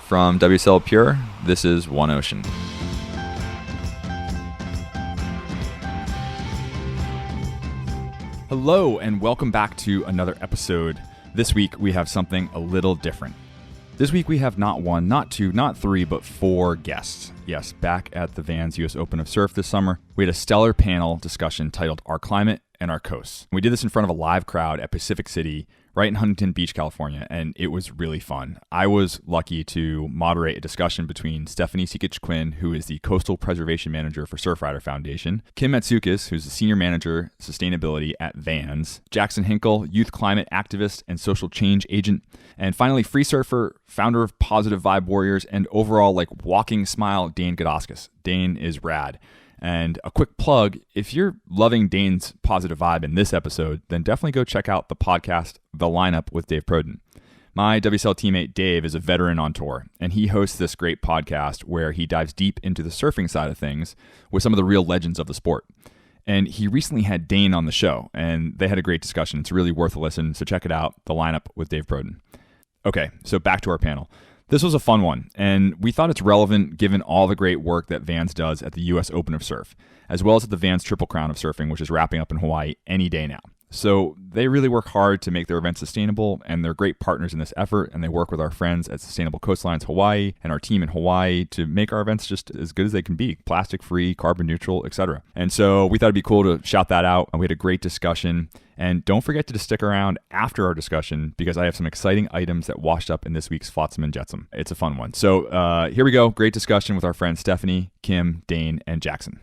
From WSL Pure, this is One Ocean. Hello, and welcome back to another episode. This week, we have something a little different. This week, we have not one, not two, not three, but four guests. Yes, back at the Vans US Open of Surf this summer, we had a stellar panel discussion titled Our Climate and Our Coasts. We did this in front of a live crowd at Pacific City, right in Huntington Beach, California, and it was really fun. I was lucky to moderate a discussion between Stefanie Sekich-Quinn, who is the Coastal Preservation Manager for Surfrider Foundation, Kim Matsoukas, who's the Senior Manager, Sustainability at Vans, Jackson Hinkle, Youth Climate Activist and Social Change Agent, and finally, free surfer, founder of Positive Vibe Warriors, and overall, walking smile, Dane Gudauskas. Dane is rad. And a quick plug, if you're loving Dane's positive vibe in this episode, then definitely go check out the podcast, The Lineup with Dave Proden. My WSL teammate Dave is a veteran on tour, and he hosts this great podcast where he dives deep into the surfing side of things with some of the real legends of the sport. And he recently had Dane on the show, and they had a great discussion. It's really worth a listen, so check it out, The Lineup with Dave Proden. Okay, so back to our panel. This was a fun one, and we thought it's relevant given all the great work that Vans does at the US Open of Surf, as well as at the Vans Triple Crown of Surfing, which is wrapping up in Hawaii any day now. So they really work hard to make their events sustainable, and they're great partners in this effort, and they work with our friends at Sustainable Coastlines Hawaii and our team in Hawaii to make our events just as good as they can be, plastic-free, carbon neutral, etc. And so we thought it'd be cool to shout that out, and we had a great discussion. And don't forget to stick around after our discussion because I have some exciting items that washed up in this week's Flotsam and Jetsam. It's a fun one. So here we go. Great discussion with our friends Stefanie, Kim, Dane, and Jackson.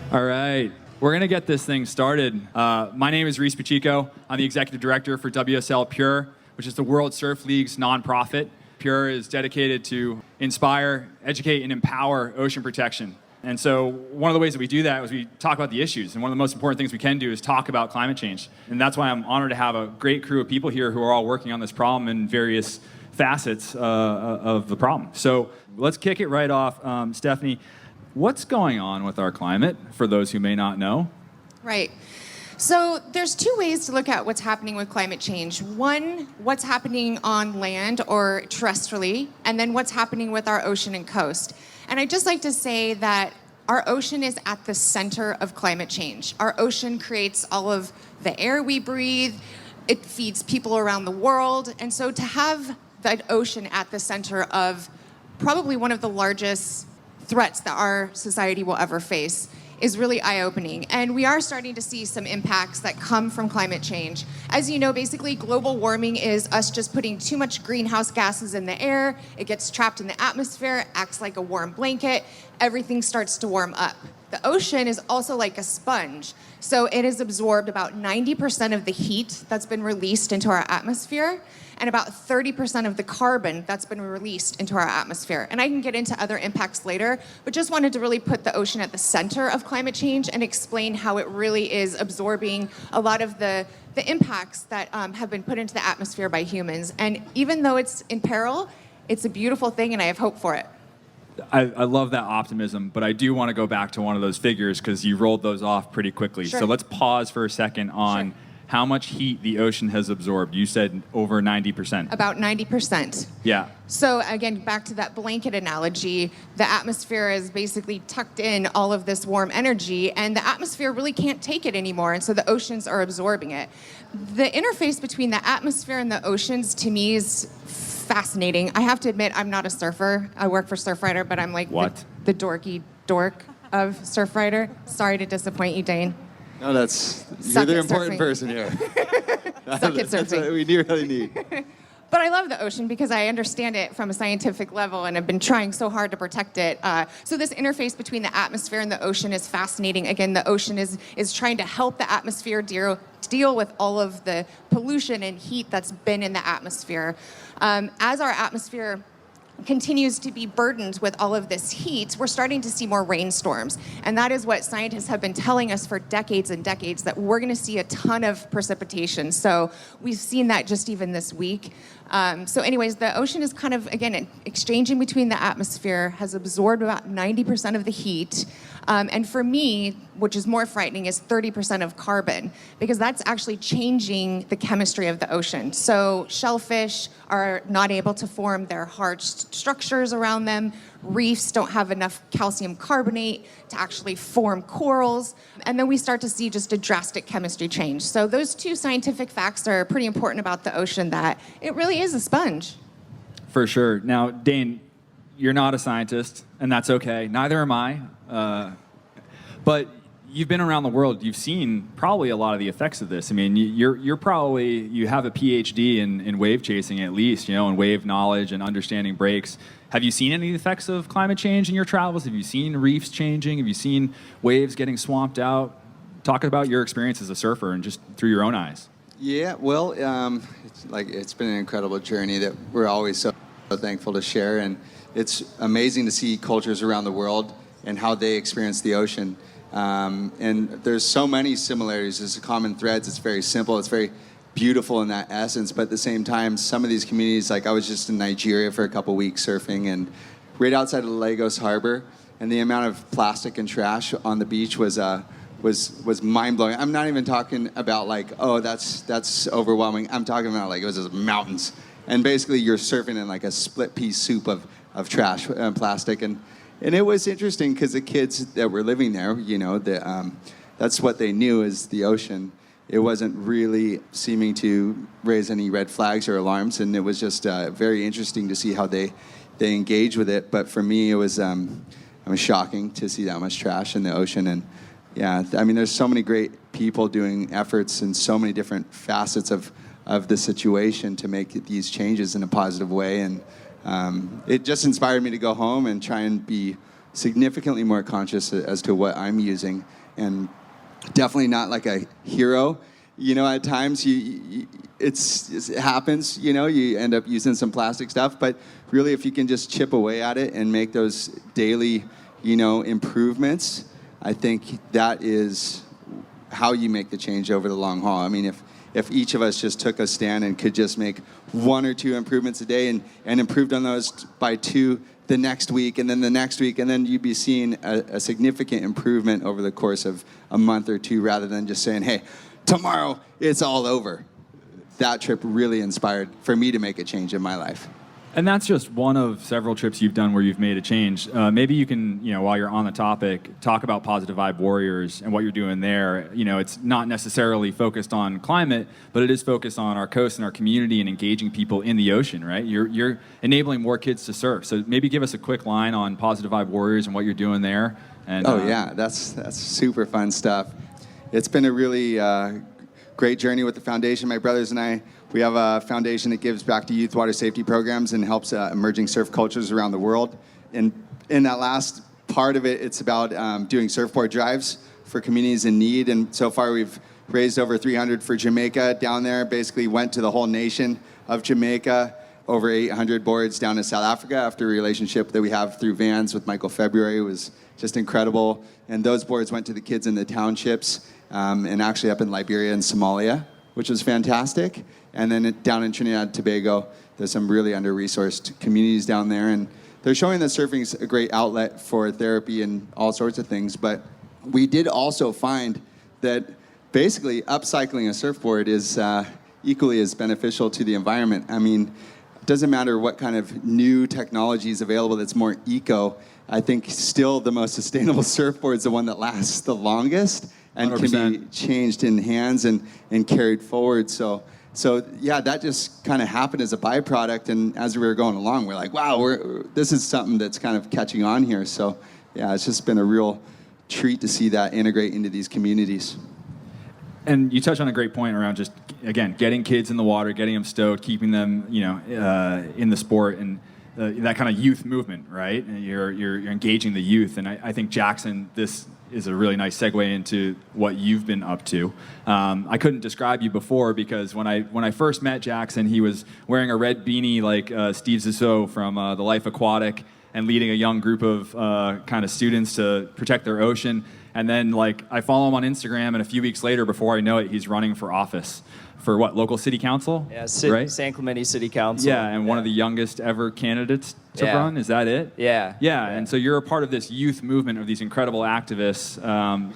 All right. We're going to get this thing started. My name is Reece. I'm the executive director for WSL Pure, which is the World Surf League's nonprofit. Pure is dedicated to inspire, educate, and empower ocean protection. And so one of the ways that we do that is we talk about the issues. And one of the most important things we can do is talk about climate change. And that's why I'm honored to have a great crew of people here who are all working on this problem in various facets of the problem. So let's kick it right off. Stefanie, what's going on with our climate, for those who may not know? Right. So there's two ways to look at what's happening with climate change. One, what's happening on land or terrestrially, and then what's happening with our ocean and coast. And I'd just like to say that our ocean is at the center of climate change. Our ocean creates all of the air we breathe. It feeds people around the world. And so to have that ocean at the center of probably one of the largest threats that our society will ever face is really eye-opening. And we are starting to see some impacts that come from climate change. As you know, basically global warming is us just putting too much greenhouse gases in the air. It gets trapped in the atmosphere, acts like a warm blanket. Everything starts to warm up. The ocean is also like a sponge. So it has absorbed about 90% of the heat that's been released into our atmosphere and about 30% of the carbon that's been released into our atmosphere. And I can get into other impacts later, but just wanted to really put the ocean at the center of climate change and explain how it really is absorbing a lot of the impacts that have been put into the atmosphere by humans. And even though it's in peril, it's a beautiful thing and I have hope for it. I love that optimism, but I do want to go back to one of those figures because you rolled those off pretty quickly. Sure. So let's pause for a second on how much heat the ocean has absorbed. You said over 90%. About 90%. Yeah. So again, back to that blanket analogy, the atmosphere is basically tucked in all of this warm energy, and the atmosphere really can't take it anymore, and so the oceans are absorbing it. The interface between the atmosphere and the oceans, to me, is fascinating. I have to admit, I'm not a surfer. I work for Surfrider, but I'm like the dorky dork of Surfrider. Sorry to disappoint you, Dane. No, you're the important person here. Suck at surfing. That's what we really need. But I love the ocean because I understand it from a scientific level and have been trying so hard to protect it. So this interface between the atmosphere and the ocean is fascinating. Again, the ocean is trying to help the atmosphere deal with all of the pollution and heat that's been in the atmosphere. As our atmosphere continues to be burdened with all of this heat, we're starting to see more rainstorms. And that is what scientists have been telling us for decades and decades, that we're going to see a ton of precipitation. So we've seen that just even this week. So anyways, the ocean is kind of, again, exchanging between the atmosphere, has absorbed about 90% of the heat. And for me, which is more frightening, is 30% of carbon, because that's actually changing the chemistry of the ocean. So shellfish are not able to form their hard structures around them. Reefs don't have enough calcium carbonate to actually form corals. And then we start to see just a drastic chemistry change. So those two scientific facts are pretty important about the ocean, that it really is a sponge. For sure. Now, Dane, you're not a scientist, and that's okay. Neither am I. But you've been around the world. You've seen probably a lot of the effects of this. I mean, you have a PhD in wave chasing, at least, and wave knowledge and understanding breaks. Have you seen any effects of climate change in your travels? Have you seen reefs changing? Have you seen waves getting swamped out? Talk about your experience as a surfer and just through your own eyes. Yeah, well, it's been an incredible journey that we're always so thankful to share, and it's amazing to see cultures around the world and how they experience the ocean. And there's so many similarities. There's common threads. It's very simple. It's very beautiful in that essence. But at the same time, some of these communities, like I was just in Nigeria for a couple weeks surfing, and right outside of Lagos Harbor, and the amount of plastic and trash on the beach was mind-blowing. I'm not even talking about like, oh, that's overwhelming. I'm talking about like it was just mountains. And basically you're surfing in like a split-piece soup of trash and plastic. And it was interesting because the kids that were living there, that's what they knew is the ocean. It wasn't really seeming to raise any red flags or alarms, and it was just very interesting to see how they engage with it. But for me, it was shocking to see that much trash in the ocean. And yeah, I mean, there's so many great people doing efforts in so many different facets of the situation to make these changes in a positive way. And it just inspired me to go home and try and be significantly more conscious as to what I'm using, and definitely not like a hero. At times it happens, you end up using some plastic stuff, but really if you can just chip away at it and make those daily, improvements, I think that is how you make the change over the long haul. I mean, if each of us just took a stand and could just make 1 or 2 improvements a day and improved on those by 2 the next week and then the next week, and then you'd be seeing a significant improvement over the course of a month or 2, rather than just saying, hey, tomorrow it's all over. That trip really inspired for me to make a change in my life. And that's just one of several trips you've done where you've made a change. Maybe you can, while you're on the topic, talk about Positive Vibe Warriors and what you're doing there. It's not necessarily focused on climate, but it is focused on our coast and our community and engaging people in the ocean, right? You're enabling more kids to surf. So maybe give us a quick line on Positive Vibe Warriors and what you're doing there. And, yeah, that's super fun stuff. It's been a really great journey with the foundation. My brothers and I, we have a foundation that gives back to youth water safety programs and helps emerging surf cultures around the world. And in that last part of it, it's about doing surfboard drives for communities in need. And so far, we've raised over 300 for Jamaica down there. Basically went to the whole nation of Jamaica. Over 800 boards down to South Africa after a relationship that we have through Vans with Michael February. It was just incredible. And those boards went to the kids in the townships and actually up in Liberia and Somalia, which was fantastic. And then down in Trinidad and Tobago, there's some really under-resourced communities down there. And they're showing that surfing is a great outlet for therapy and all sorts of things. But we did also find that basically upcycling a surfboard is equally as beneficial to the environment. I mean, it doesn't matter what kind of new technology is available that's more eco. I think still the most sustainable surfboard is the one that lasts the longest and 100%. Can be changed in hands and carried forward. So yeah, that just kind of happened as a byproduct. And as we were going along, we're like, wow, this is something that's kind of catching on here. So yeah, it's just been a real treat to see that integrate into these communities. And you touched on a great point around just, again, getting kids in the water, getting them stoked, keeping them, in the sport, and that kind of youth movement, right? And you're engaging the youth. And I think, Jackson, this is a really nice segue into what you've been up to. I couldn't describe you before because when I first met Jackson, he was wearing a red beanie like Steve Zissou from The Life Aquatic and leading a young group of kind of students to protect their ocean. And then I follow him on Instagram, and a few weeks later, before I know it, he's running for office. For what, local city council? Yeah, right? San Clemente City Council. Yeah, and one of the youngest ever candidates to run. Is that it? Yeah. And so you're a part of this youth movement of these incredible activists.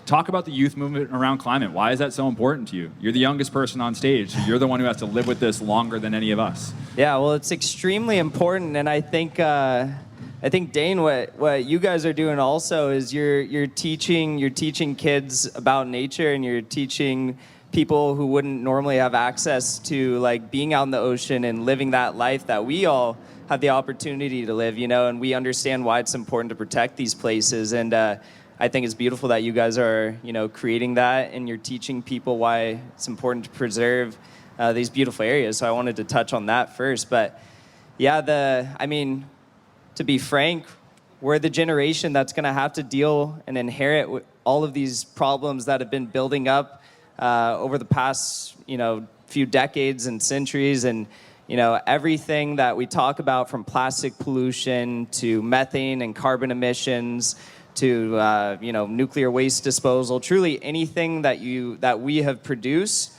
Talk about the youth movement around climate. Why is that so important to you? You're the youngest person on stage. You're the one who has to live with this longer than any of us. Yeah, well, it's extremely important, and I think Dane, what you guys are doing also is you're teaching kids about nature, and you're teaching people who wouldn't normally have access to like being out in the ocean and living that life that we all have the opportunity to live, and we understand why it's important to protect these places. And I think it's beautiful that you guys are, creating that, and you're teaching people why it's important to preserve these beautiful areas. So I wanted to touch on that first. But yeah, to be frank, we're the generation that's going to have to deal and inherit with all of these problems that have been building up over the past, few decades and centuries. And, everything that we talk about, from plastic pollution to methane and carbon emissions to, nuclear waste disposal, truly anything that we have produced,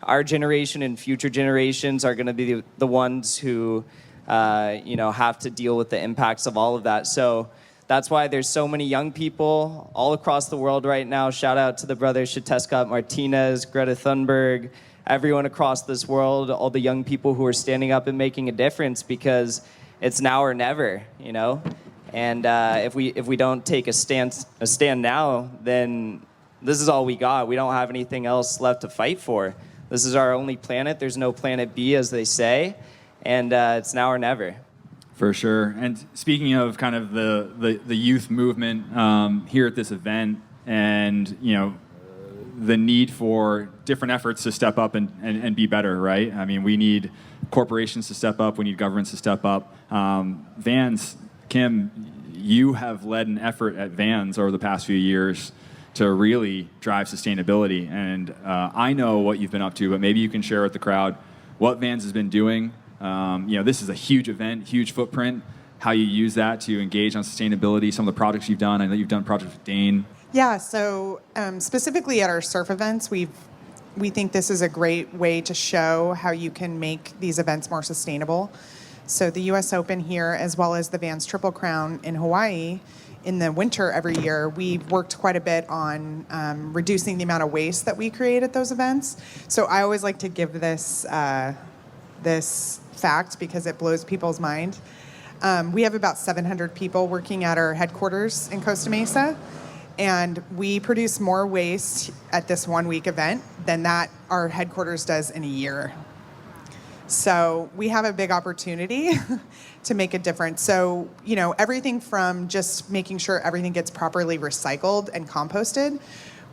our generation and future generations are going to be the ones who, have to deal with the impacts of all of that. So that's why there's so many young people all across the world right now. Shout out to the brothers Shateska Martinez, Greta Thunberg, everyone across this world, all the young people who are standing up and making a difference, because it's now or never, And if we don't take a stand now, then this is all we got. We don't have anything else left to fight for. This is our only planet. There's no planet B, as they say, and it's now or never. For sure. And speaking of kind of the youth movement here at this event, and the need for different efforts to step up and be better, right? I mean, we need corporations to step up. We need governments to step up. Vans, Kim, you have led an effort at Vans over the past few years to really drive sustainability. And I know what you've been up to, but maybe you can share with the crowd what Vans has been doing. This is a huge event, huge footprint, how you use that to engage on sustainability, some of the projects you've done. I know you've done projects with Dane. Yeah, so specifically at our surf events, we think this is a great way to show how you can make these events more sustainable. So the US Open here, as well as the Vans Triple Crown in Hawaii, in the winter every year, we've worked quite a bit on reducing the amount of waste that we create at those events. So I always like to give this fact because it blows people's mind. We have about 700 people working at our headquarters in Costa Mesa, and we produce more waste at this 1 week event than that our headquarters does in a year. So we have a big opportunity to make a difference. So, everything from just making sure everything gets properly recycled and composted.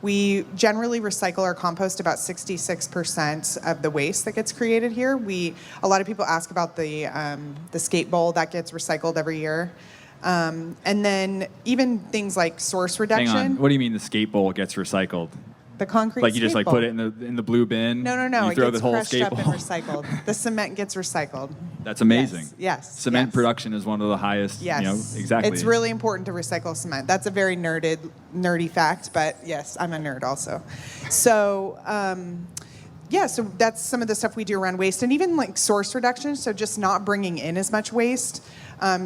We generally recycle our compost about 66% of the waste that gets created here. A lot of people ask about the skate bowl that gets recycled every year. And then even things like source reduction. Hang on. What do you mean the skate bowl gets recycled? The concrete Like you just skate put bowl. it in the blue bin? No. You It throw gets the whole crushed skate up bowl? and recycled. The cement gets recycled. That's amazing. Yes. Cement yes. production is one of the highest. Yes. Exactly. It's really important to recycle cement. That's a very nerdy fact, but yes, I'm a nerd also. So, so that's some of the stuff we do around waste, and even like source reduction, so just not bringing in as much waste.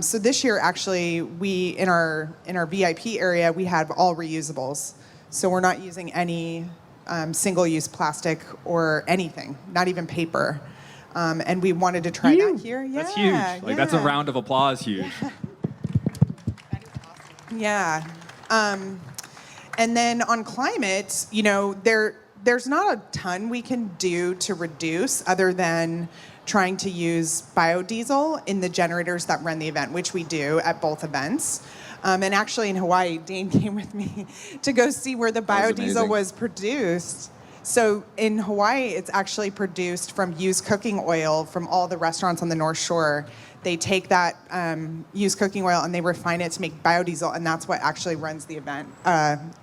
So this year, actually, we in our VIP area, we have all reusables. So we're not using any single-use plastic or anything, not even paper. And we wanted to try that here. Yeah, that's huge. That's a round of applause huge. Yeah. That is awesome. Yeah. And then on climate, there's not a ton we can do to reduce other than trying to use biodiesel in the generators that run the event, which we do at both events. And actually in Hawaii, Dane came with me to go see where the biodiesel was produced. So in Hawaii, it's actually produced from used cooking oil from all the restaurants on the North Shore. They take that used cooking oil and they refine it to make biodiesel, and that's what actually runs the event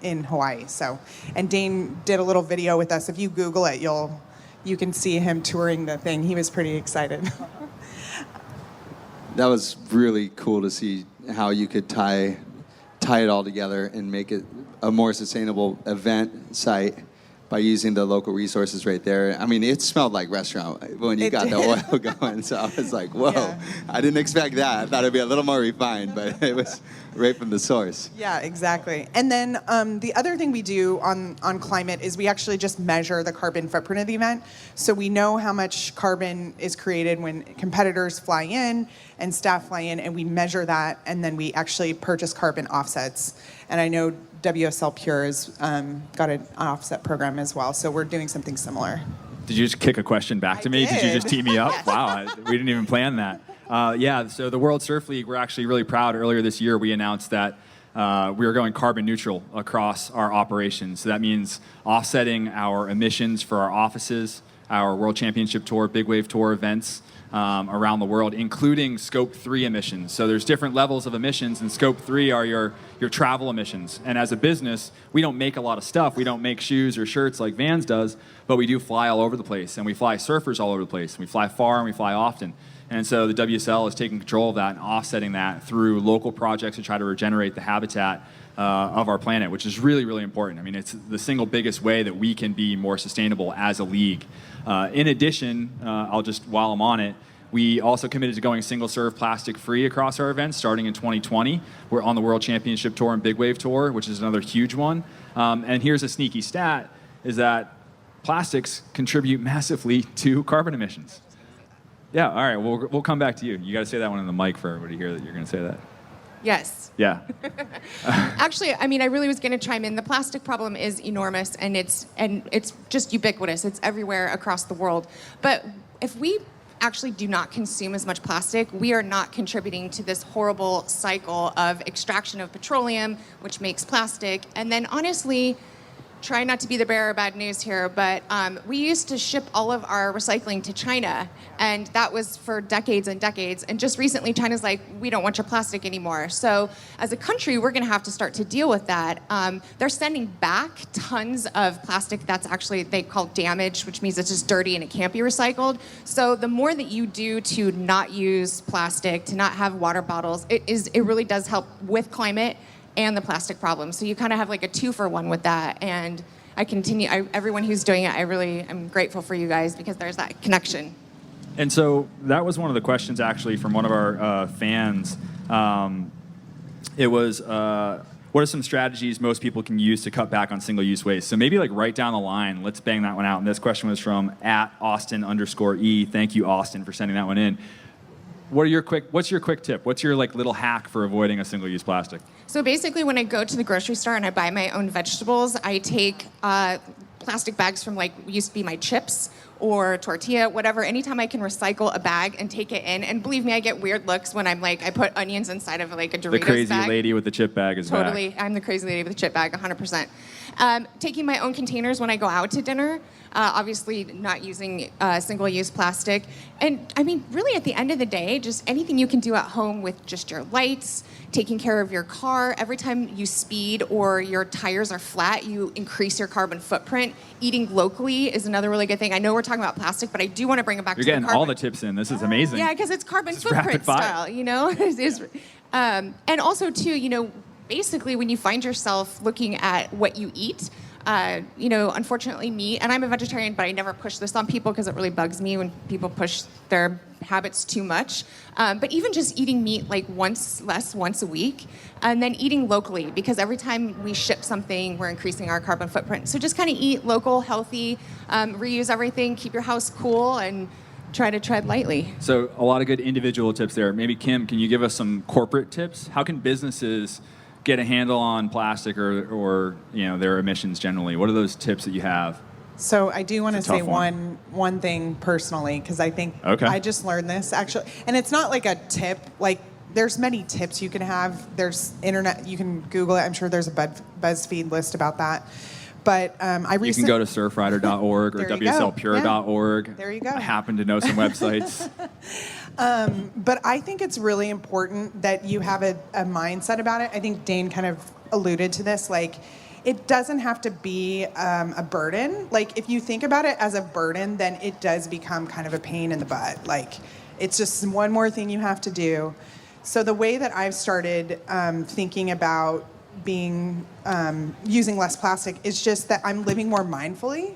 in Hawaii. So, and Dane did a little video with us. If you Google it, you can see him touring the thing. He was pretty excited. That was really cool to see how you could tie it all together and make it a more sustainable event site by using the local resources right there. I mean, it smelled like restaurant when you got the oil going. So I was like, whoa, Yeah. I didn't expect that. I thought it'd be a little more refined, but it was right from the source. Yeah, exactly. And then the other thing we do on climate is we actually just measure the carbon footprint of the event. So we know how much carbon is created when competitors fly in and staff fly in, and we measure that, and then we actually purchase carbon offsets. And I know WSL Pure has got an offset program as well, so we're doing something similar. Did you just kick a question back to me? Did you did. just tee me up? Wow, we didn't even plan that. Yeah, so the World Surf League, we're actually really proud. Earlier this year, we announced that we are going carbon neutral across our operations. So that means offsetting our emissions for our offices, our World Championship Tour, Big Wave Tour events around the world, including Scope 3 emissions. So there's different levels of emissions, and Scope 3 are your travel emissions. And as a business, we don't make a lot of stuff. We don't make shoes or shirts like Vans does, but we do fly all over the place, and we fly surfers all over the place. And we fly far, and we fly often. And so the WSL is taking control of that and offsetting that through local projects to try to regenerate the habitat of our planet, which is really, really important. I mean, it's the single biggest way that we can be more sustainable as a league. In addition, while I'm on it, we also committed to going single-serve plastic-free across our events starting in 2020. We're on the World Championship Tour and Big Wave Tour, which is another huge one. And here's a sneaky stat, is that plastics contribute massively to carbon emissions. Yeah, all right, we'll come back to you. You got to say that one in the mic for everybody here that you're going to say that. Yes. Yeah. Actually, I mean, I really was going to chime in. The plastic problem is enormous, and it's just ubiquitous. It's everywhere across the world. But if we actually do not consume as much plastic, we are not contributing to this horrible cycle of extraction of petroleum, which makes plastic. And then honestly, try not to be the bearer of bad news here, but we used to ship all of our recycling to China, and that was for decades and decades. And just recently, China's like, we don't want your plastic anymore. So as a country, we're gonna have to start to deal with that. They're sending back tons of plastic that's actually, they call damaged, which means it's just dirty and it can't be recycled. So the more that you do to not use plastic, to not have water bottles, it really does help with climate and the plastic problem. So you kind of have like a 2-for-1 with that. And everyone who's doing it, I'm grateful for you guys because there's that connection. And so that was one of the questions actually from one of our fans. It was, what are some strategies most people can use to cut back on single-use waste? So maybe like right down the line, let's bang that one out. And this question was from @Austin_E. Thank you, Austin, for sending that one in. What's your quick tip? What's your like little hack for avoiding a single-use plastic? So basically, when I go to the grocery store and I buy my own vegetables, I take plastic bags from like used to be my chips or tortilla, whatever. Anytime I can recycle a bag and take it in, and believe me, I get weird looks when I'm like, I put onions inside of like a Doritos bag. The crazy lady with the chip bag is totally back. I'm the crazy lady with the chip bag, 100%. Taking my own containers when I go out to dinner, obviously not using single-use plastic. And I mean, really at the end of the day, just anything you can do at home with just your lights, taking care of your car. Every time you speed or your tires are flat, you increase your carbon footprint. Eating locally is another really good thing. I know we're talking about plastic, but I do want to bring it back You're to the getting carbon. all the tips in. This is amazing. Yeah, because it's carbon This is rapid footprint fire. style, you know? And also, too, basically when you find yourself looking at what you eat, unfortunately meat, and I'm a vegetarian, but I never push this on people because it really bugs me when people push their habits too much. But even just eating meat like once a week, and then eating locally, because every time we ship something, we're increasing our carbon footprint. So just kind of eat local, healthy, reuse everything, keep your house cool, and try to tread lightly. So a lot of good individual tips there. Maybe Kim, can you give us some corporate tips? How can businesses get a handle on plastic or their emissions generally? What are those tips that you have? So I do want to say one. one thing personally, because I think Okay. I just learned this actually, and it's not like a tip. Like there's many tips you can have. There's internet, you can Google it. I'm sure there's a BuzzFeed list about that. But I recently... You can go to surfrider.org or There you go. wslpure.org. Yeah. There you go. I happen to know some websites. But I think it's really important that you have a mindset about it. I think Dane kind of alluded to this. Like, it doesn't have to be a burden. Like, if you think about it as a burden, then it does become kind of a pain in the butt. Like, it's just one more thing you have to do. So the way that I've started thinking about using less plastic is just that I'm living more mindfully,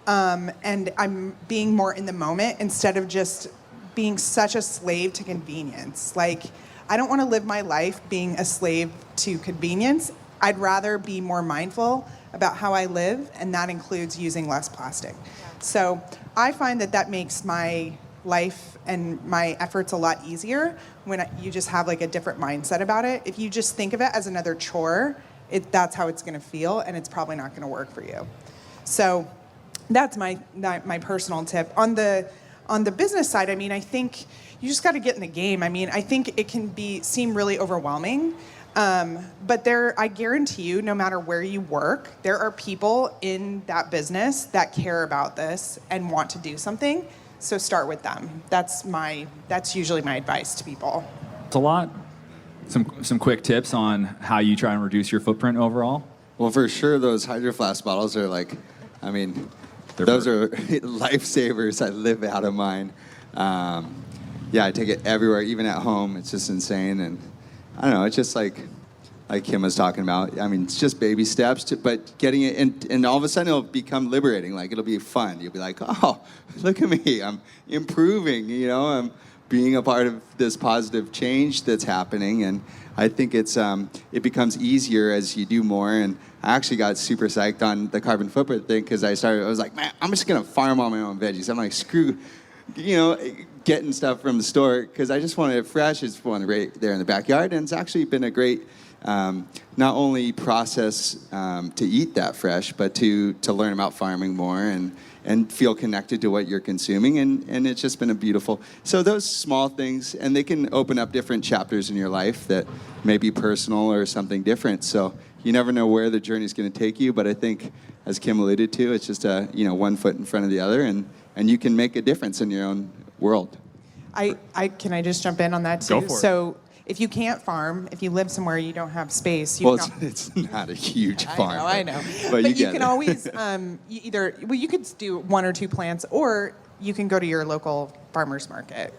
and I'm being more in the moment instead of just being such a slave to convenience. Like, I don't want to live my life being a slave to convenience. I'd rather be more mindful about how I live, and that includes using less plastic. So I find that makes my life and my efforts a lot easier when you just have like a different mindset about it. If you just think of it as another chore, that's how it's going to feel, and it's probably not going to work for you. So that's my personal tip. On the business side, I mean, I think you just got to get in the game. I mean, I think it can seem really overwhelming, but I guarantee you, no matter where you work, there are people in that business that care about this and want to do something. So start with them. That's usually my advice to people. It's a lot. Some quick tips on how you try and reduce your footprint overall. Well, for sure, those Hydro Flask bottles are like, I mean, those are lifesavers. I live out of mine. Yeah, I take it everywhere, even at home. It's just insane. And I don't know, it's just like Kim was talking about. I mean, it's just baby steps, but getting it, and all of a sudden it'll become liberating. Like, it'll be fun. You'll be like, oh, look at me. I'm improving, you know. I'm being a part of this positive change that's happening. And I think it becomes easier as you do more. And I actually got super psyched on the carbon footprint thing because I was like, man, I'm just going to farm all my own veggies. I'm like, screw, you know, getting stuff from the store because I just wanted it fresh. I just wanted it right there in the backyard. And it's actually been a great not only process to eat that fresh, but to learn about farming more and feel connected to what you're consuming. And it's just been a beautiful. So those small things, and they can open up different chapters in your life that may be personal or something different. So you never know where the journey is going to take you. But I think, as Kim alluded to, it's just one foot in front of the other, and you can make a difference in your own world. Can I just jump in on that too? Go for it. So if you can't farm, if you live somewhere you don't have space, it's not a huge farm. I know. But you can always you could do 1 or 2 plants, or you can go to your local farmers market.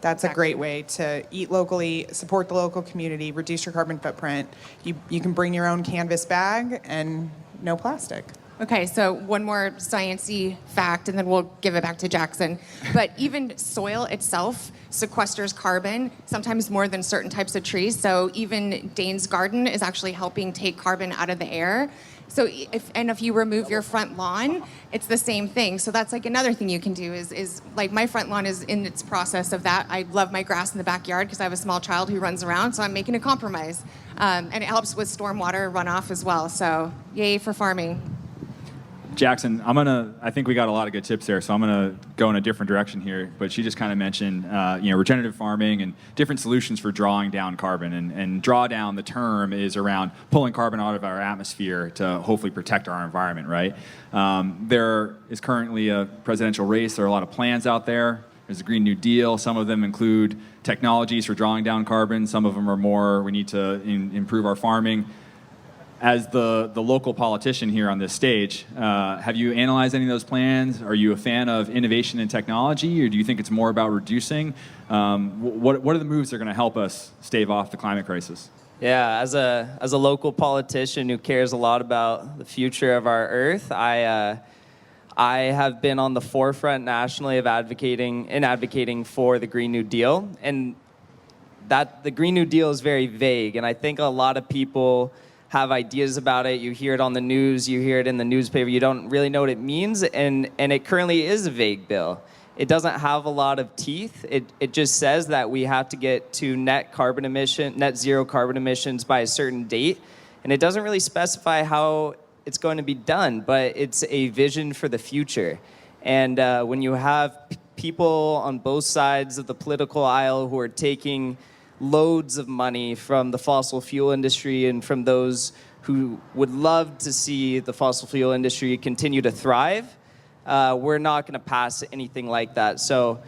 That's a great way to eat locally, support the local community, reduce your carbon footprint. You can bring your own canvas bag and no plastic. Okay, so one more sciencey fact, and then we'll give it back to Jackson. But even soil itself sequesters carbon, sometimes more than certain types of trees. So even Dane's garden is actually helping take carbon out of the air. So if you remove your front lawn, it's the same thing. So that's like another thing you can do is like my front lawn is in its process of that. I love my grass in the backyard because I have a small child who runs around, so I'm making a compromise. And it helps with stormwater runoff as well. So yay for farming. Jackson, I think we got a lot of good tips there, so I'm gonna go in a different direction here. But she just kind of mentioned, regenerative farming and different solutions for drawing down carbon. And draw down, the term is around pulling carbon out of our atmosphere to hopefully protect our environment, right? There is currently a presidential race. There are a lot of plans out there. There's a Green New Deal. Some of them include technologies for drawing down carbon. Some of them are more, we need to improve our farming. As the local politician here on this stage, have you analyzed any of those plans? Are you a fan of innovation and technology, or do you think it's more about reducing? What are the moves that are going to help us stave off the climate crisis? Yeah, as a local politician who cares a lot about the future of our Earth, I have been on the forefront nationally of advocating for the Green New Deal, and that the Green New Deal is very vague, and I think a lot of people have ideas about it. You hear it on the news, you hear it in the newspaper, you don't really know what it means, and it currently is a vague bill. It doesn't have a lot of teeth. It just says that we have to get to net zero carbon emissions by a certain date, and it doesn't really specify how it's going to be done, but it's a vision for the future. And when you have people on both sides of the political aisle who are taking loads of money from the fossil fuel industry and from those who would love to see the fossil fuel industry continue to thrive, we're not going to pass anything like that. So,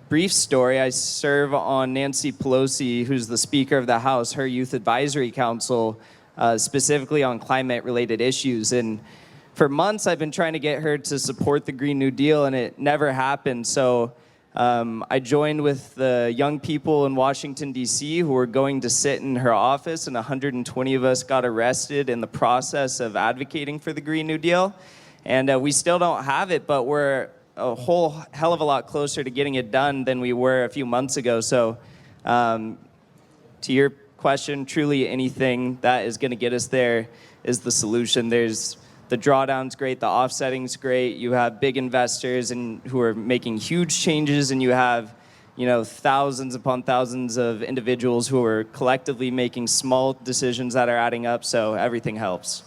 brief story, I serve on Nancy Pelosi, who's the Speaker of the House, her Youth Advisory Council, specifically on climate-related issues. And for months, I've been trying to get her to support the Green New Deal, and it never happened. So I joined with the young people in Washington, D.C. who were going to sit in her office, and 120 of us got arrested in the process of advocating for the Green New Deal. And we still don't have it, but we're a whole hell of a lot closer to getting it done than we were a few months ago. So to your question, truly anything that is going to get us there is the solution. There's the drawdown's great, the offsetting's great. You have big investors who are making huge changes, and you have, thousands upon thousands of individuals who are collectively making small decisions that are adding up. So everything helps.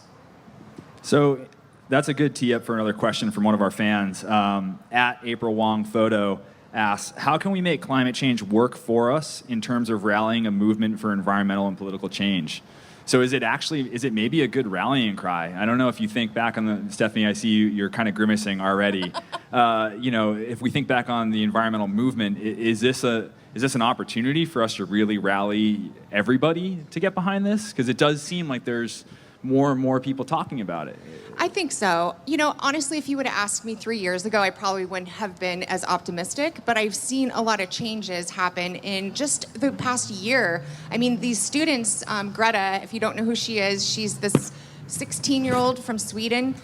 So that's a good tee up for another question from one of our fans. At April Wong Photo asks, how can we make climate change work for us in terms of rallying a movement for environmental and political change? So is it maybe a good rallying cry? I don't know if you think back on Stefanie, I see you're kind of grimacing already. If we think back on the environmental movement, is this an opportunity for us to really rally everybody to get behind this? Because it does seem like there's more and more people talking about it. I think so. Honestly, if you would have asked me 3 years ago, I probably wouldn't have been as optimistic, but I've seen a lot of changes happen in just the past year. I mean, these students, Greta, if you don't know who she is, she's this 16-year-old from Sweden.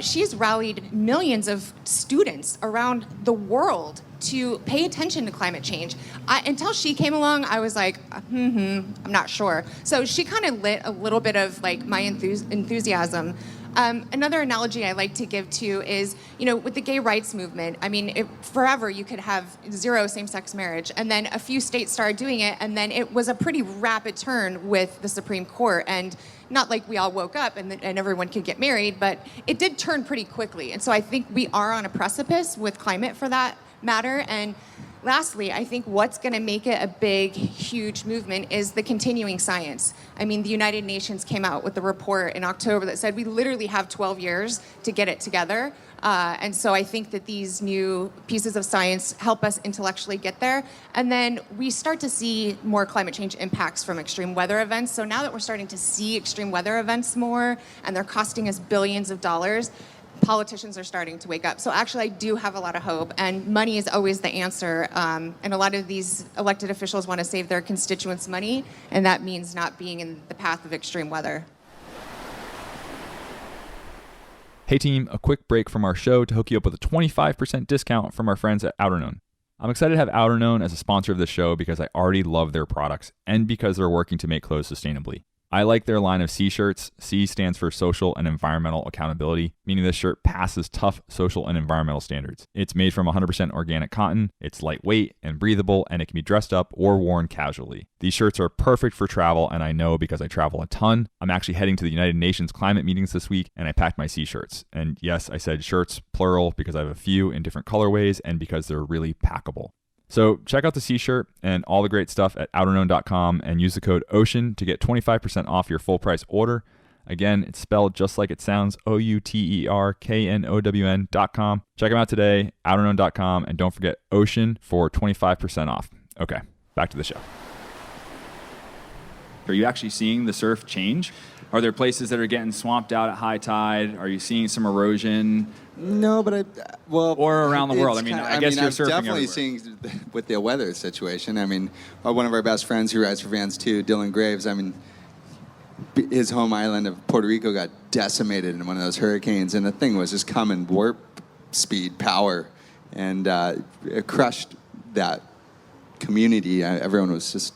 She's rallied millions of students around the world to pay attention to climate change. Until she came along, I was like, I'm not sure. So she kind of lit a little bit of my enthusiasm. Another analogy I like to give to is, with the gay rights movement, I mean, forever you could have 0 same-sex marriage, and then a few states started doing it, and then it was a pretty rapid turn with the Supreme Court, and not like we all woke up and everyone could get married, but it did turn pretty quickly. And so I think we are on a precipice with climate for that matter. And lastly, I think what's going to make it a big, huge movement is the continuing science. I mean, the United Nations came out with a report in October that said we literally have 12 years to get it together. And so I think that these new pieces of science help us intellectually get there. And then we start to see more climate change impacts from extreme weather events. So now that we're starting to see extreme weather events more, and they're costing us billions of dollars, politicians are starting to wake up. So actually, I do have a lot of hope, and money is always the answer. And a lot of these elected officials want to save their constituents' money, and that means not being in the path of extreme weather. Hey team, a quick break from our show to hook you up with a 25% discount from our friends at Outerknown. I'm excited to have Outerknown as a sponsor of the show because I already love their products and because they're working to make clothes sustainably. I like their line of C shirts. C stands for social and environmental accountability, meaning this shirt passes tough social and environmental standards. It's made from 100% organic cotton, it's lightweight and breathable, and it can be dressed up or worn casually. These shirts are perfect for travel, and I know because I travel a ton. I'm actually heading to the United Nations climate meetings this week, and I packed my C shirts. And yes, I said shirts, plural, because I have a few in different colorways and because they're really packable. So check out the C-shirt and all the great stuff at outerknown.com and use the code OCEAN to get 25% off your full price order. Again, it's spelled just like it sounds, outerknown.com. Check them out today, outerknown.com, and don't forget OCEAN for 25% off. Okay, back to the show. Are you actually seeing the surf change? Are there places that are getting swamped out at high tide? Are you seeing some erosion? No, but or around the world. I mean, I guess you're I'm surfing definitely everywhere. seeing with the weather situation. I mean, one of our best friends who rides for Vans too, Dylan Graves. I mean, his home island of Puerto Rico got decimated in one of those hurricanes, and the thing was just coming warp speed, power, and it crushed that community. Everyone was just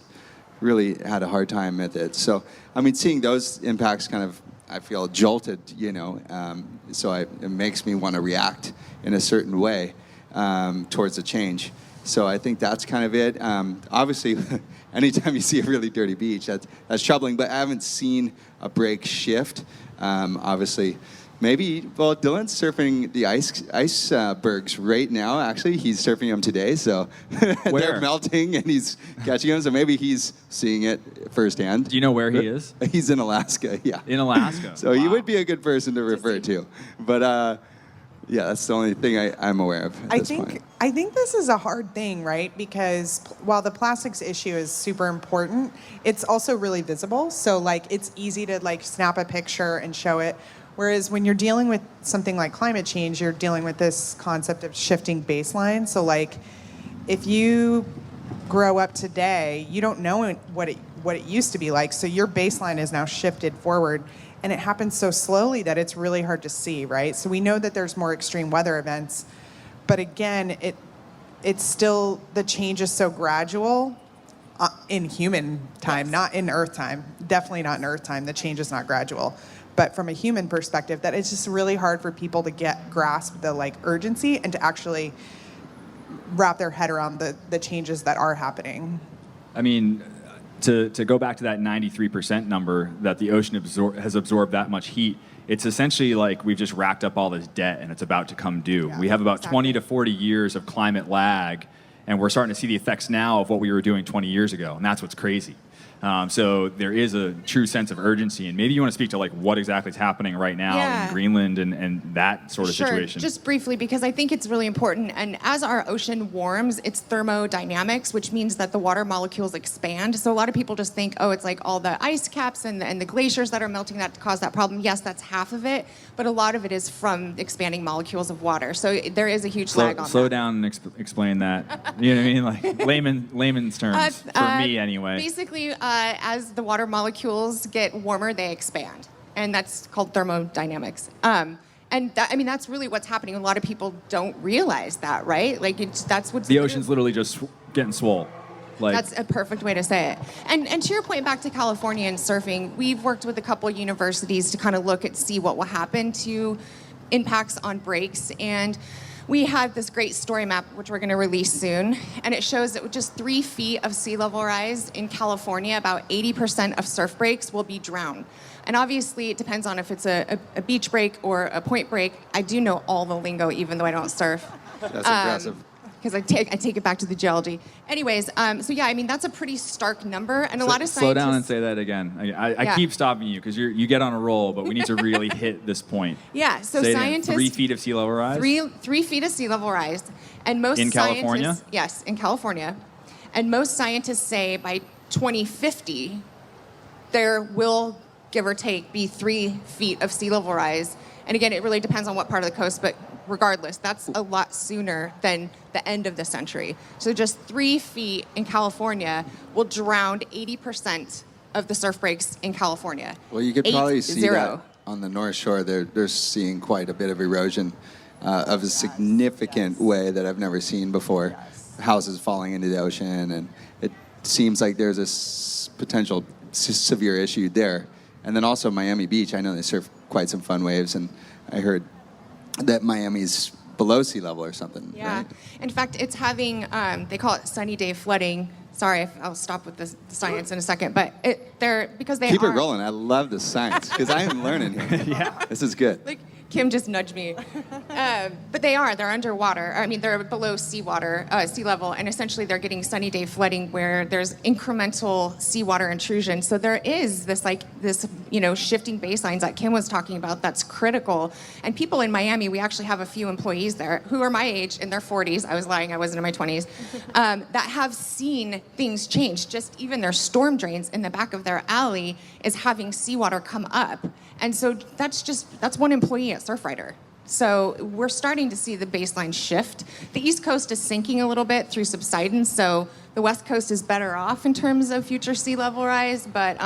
really had a hard time with it. So, I mean, seeing those impacts kind of, I feel jolted, so it makes me want to react in a certain way towards the change. So I think that's kind of it. Obviously, anytime you see a really dirty beach, that's troubling, but I haven't seen a break shift. Obviously, maybe, Dylan's surfing the icebergs right now, actually. He's surfing them today, so they're melting and he's catching them, so maybe he's seeing it firsthand. Do you know where he is? He's in Alaska, yeah. In Alaska. So he would be a good person to refer to. But yeah, that's the only thing I'm aware of at this point. I think this is a hard thing, right? Because while the plastics issue is super important, it's also really visible. So it's easy to snap a picture and show it. Whereas when you're dealing with something like climate change, you're dealing with this concept of shifting baseline. So if you grow up today, you don't know what it used to be like. So your baseline is now shifted forward, and it happens so slowly that it's really hard to see, right? So we know that there's more extreme weather events, but again, it's still, the change is so gradual in human time, not in Earth time. Definitely not in Earth time. The change is not gradual. But from a human perspective, that it's just really hard for people to grasp the like urgency and to actually wrap their head around the changes that are happening. I mean, to go back to that 93% number that the ocean has absorbed that much heat, it's essentially like we've just racked up all this debt and it's about to come due. Yeah, we have about exactly. 20 to 40 years of climate lag, and we're starting to see the effects now of what we were doing 20 years ago, and that's what's crazy. So there is a true sense of urgency, and maybe you want to speak to like what exactly is happening right now in Greenland and that sort of situation. Just briefly, because I think it's really important. And as our ocean warms, it's thermodynamics, which means that the water molecules expand. So a lot of people just think, oh, it's like all the ice caps and the glaciers that are melting that cause that problem. Yes, that's half of it, but a lot of it is from expanding molecules of water. So there is a huge lag on slow that. down and explain that. You know what I mean? Like layman's terms, for me anyway. Basically, as the water molecules get warmer, they expand. And that's called thermodynamics. And that's really what's happening. A lot of people don't realize that, right? Like, that's what's... The ocean's literally just getting swole. Like, that's a perfect way to say it. And to your point, back to California and surfing, we've worked with a couple of universities to kind of see what will happen to impacts on breaks. And we have this great story map, which we're going to release soon, and it shows that with just 3 feet of sea level rise in California, about 80% of surf breaks will be drowned. And obviously, it depends on if it's a beach break or a point break. I do know all the lingo, even though I don't surf. That's impressive. Because I take it back to the geology. Anyways, so yeah, I mean, that's a pretty stark number, and a lot of scientists... Slow down and say that again. I keep stopping you because you get on a roll, but we need to really hit this point. Yeah, so say scientists... 3 feet of sea level rise? 3 feet of sea level rise. And most in scientists... California? Yes, in California. And most scientists say by 2050, there will, give or take, be 3 feet of sea level rise. And again, it really depends on what part of the coast, but regardless, that's a lot sooner than the end of the century. So just 3 feet in California will drown 80% of the surf breaks in California. Well, you could probably see 80. that on the North Shore. They're seeing quite a bit of erosion of a significant way that I've never seen before. Houses falling into the ocean, and it seems like there's a potential severe issue there. And then also Miami Beach, I know they surf quite some fun waves, and I heard that Miami's below sea level or something. Yeah. Right? In fact, it's having, they call it sunny day flooding. Sorry, I'll stop with the science in a second, but because they Keep are... it rolling. I love the science, because I am learning here. Yeah. This is good. Like, Kim just nudged me. But they're underwater. I mean, they're below sea level, and essentially they're getting sunny day flooding where there's incremental seawater intrusion. So there is this shifting baselines that Kim was talking about that's critical. And people in Miami, we actually have a few employees there who are my age, in their 40s. I was lying, I wasn't in my 20s, that have seen things change. Just even their storm drains in the back of their alley is having seawater come up. And so that's one employee at Surfrider. So we're starting to see the baseline shift. The East Coast is sinking a little bit through subsidence, so the West Coast is better off in terms of future sea level rise. But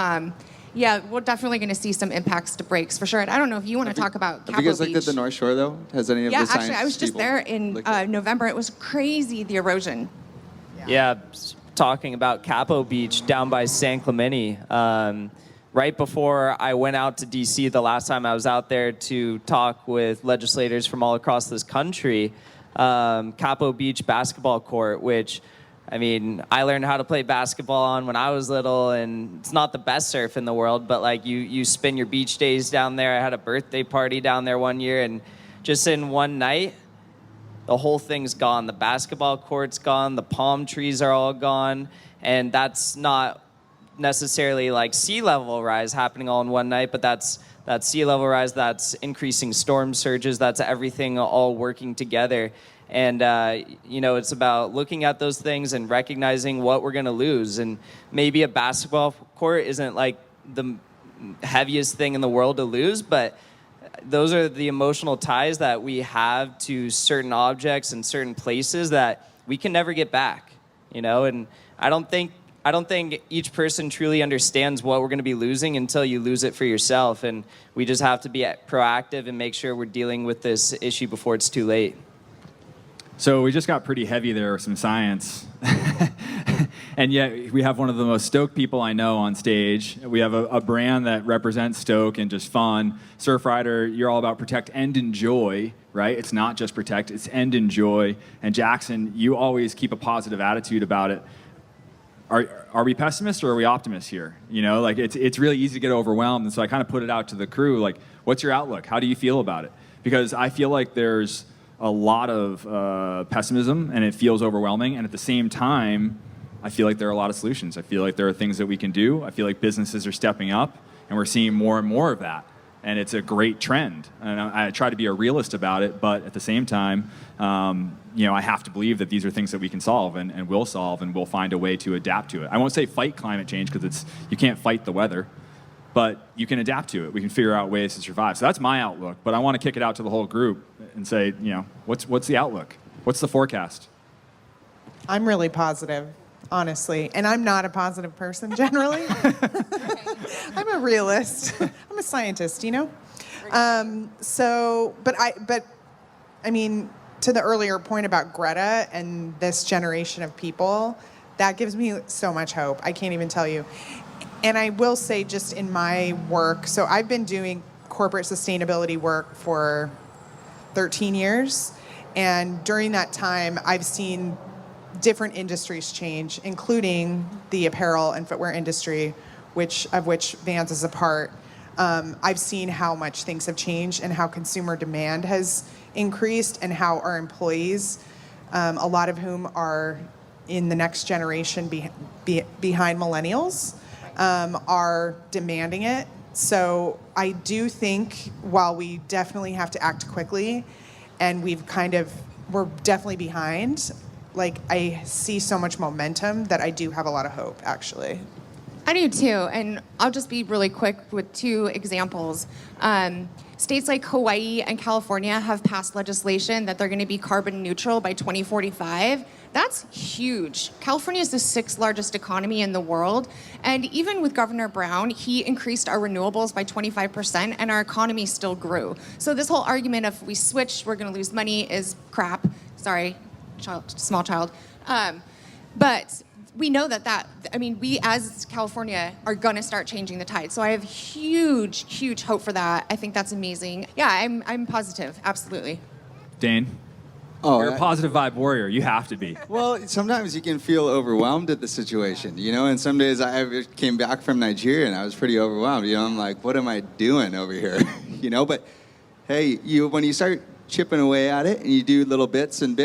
yeah, we're definitely going to see some impacts to breaks for sure. And I don't know if you want to talk about Capo Have you guys looked Beach. at the North Shore, though? Has any of the science actually, I was just people there in looked at it? November. It was crazy, the erosion. Yeah, talking about Capo Beach down by San Clemente. Right before I went out to D.C. the last time I was out there to talk with legislators from all across this country, Capo Beach basketball court, which, I mean, I learned how to play basketball on when I was little, and it's not the best surf in the world, but like you spend your beach days down there. I had a birthday party down there one year, and just in one night, the whole thing's gone. The basketball court's gone, the palm trees are all gone, and that's not necessarily like sea level rise happening all in one night, but that's sea level rise, that's increasing storm surges, that's everything all working together. And it's about looking at those things and recognizing what we're going to lose. And maybe a basketball court isn't like the heaviest thing in the world to lose, but those are the emotional ties that we have to certain objects and certain places that we can never get back, and I don't think each person truly understands what we're going to be losing until you lose it for yourself. And we just have to be proactive and make sure we're dealing with this issue before it's too late. So we just got pretty heavy there with some science. And yet we have one of the most stoked people I know on stage. We have a brand that represents stoke and just fun. Surfrider, you're all about protect and enjoy, right? It's not just protect, it's end enjoy. And Jackson, you always keep a positive attitude about it. Are we pessimists or are we optimists here? It's really easy to get overwhelmed. And so I kind of put it out to the crew, like, what's your outlook? How do you feel about it? Because I feel like there's a lot of pessimism and it feels overwhelming. And at the same time, I feel like there are a lot of solutions. I feel like there are things that we can do. I feel like businesses are stepping up and we're seeing more and more of that. And it's a great trend. And I try to be a realist about it, but at the same time, I have to believe that these are things that we can solve and will solve, and we'll find a way to adapt to it. I won't say fight climate change because you can't fight the weather, but you can adapt to it. We can figure out ways to survive. So that's my outlook, but I want to kick it out to the whole group and say, what's the outlook? What's the forecast? I'm really positive, honestly, and I'm not a positive person generally. I'm a realist. I'm a scientist, But I mean, to the earlier point about Greta and this generation of people, that gives me so much hope. I can't even tell you. And I will say, just in my work, so I've been doing corporate sustainability work for 13 years. And during that time, I've seen different industries change, including the apparel and footwear industry, of which Vans is a part. I've seen how much things have changed and how consumer demand has increased, and how our employees, a lot of whom are in the next generation behind millennials, are demanding it. So I do think, while we definitely have to act quickly, and we're definitely behind, like, I see so much momentum that I do have a lot of hope, actually. I do too, and I'll just be really quick with two examples. States like Hawaii and California have passed legislation that they're going to be carbon neutral by 2045. That's huge. California is the 6th largest economy in the world, and even with Governor Brown, he increased our renewables by 25%, and our economy still grew. So this whole argument of we switch, we're going to lose money is crap. Sorry, small child. But we know we as California are going to start changing the tide. So I have huge, huge hope for that. I think that's amazing. Yeah, I'm positive, absolutely. Dane? You're a positive vibe warrior. You have to be. Well, sometimes you can feel overwhelmed at the situation, and some days I came back from Nigeria and I was pretty overwhelmed. I'm like, what am I doing over here? But hey, when you start chipping away at it and you do little bits and